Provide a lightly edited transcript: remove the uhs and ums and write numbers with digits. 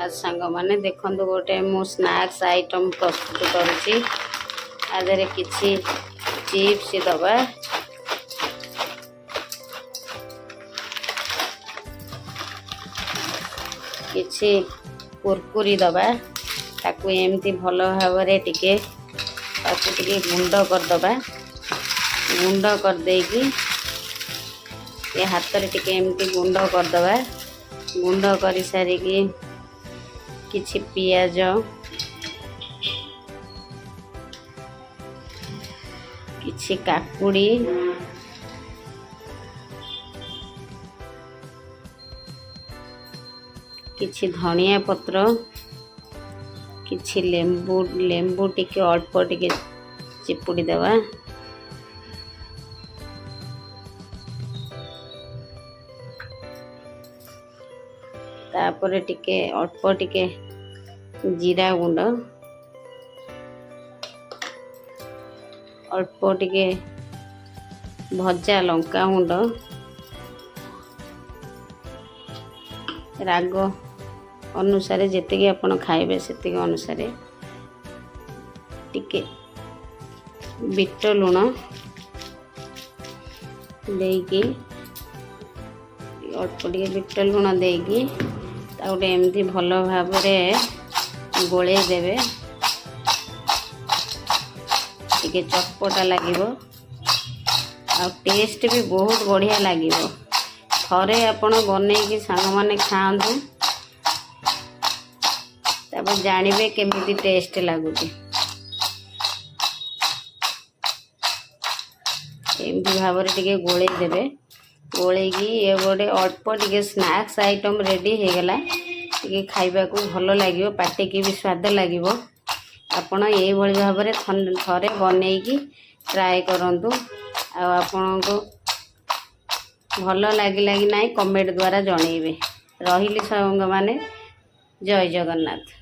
आज सांग माने देखो गोटे मु स्नैक्स आइटम प्रस्तुत करुच्ची आदे किसी चिप्स दबा किसी कुरकुरी दबा ताकू एमती भल भाव टिके गुंड करदबा गुंड कर देगी ये हाथ रे टिके एमती गुंड करदबा गुंड कर सारिकी किछि पियाज किछि काकुड़ी किछि धनिया पत्र किछि लेंबू लेंबू टिके अल्प टिके चिपुड़ी देवा तापर टिके अल्प टिके जीरा गुंड अल्प टिके भजा लंका गुंड राग अनुसार जेतिकी आपण खाइबे सेतिकी अनुसार टिके बीट लुण देकी अल्प टिके बीट लुण देकी गोटे एमती भल भाव गोले देवे टिके चटपटा लगिवो आ टेस्ट भी बहुत बढ़िया लगिवो थरे आपण बनेकी सांग माने खांतु तब जानिबे केमिति टेस्ट लागुची एमती भाव टिके गोले देवे गोले की ये गोटे अल्प टिके स्नैक्स आइटम रेडी हो गला टिके खाइबा को भल लगिवो पाटी की भी स्वाद लगिवो आपण ये भली भाव रे थरे बनेकी ट्राए करंतु आ आपण को भल लागिला कि नाही कमेंट द्वारा जणैबे रहिली संग माने जय जगन्नाथ।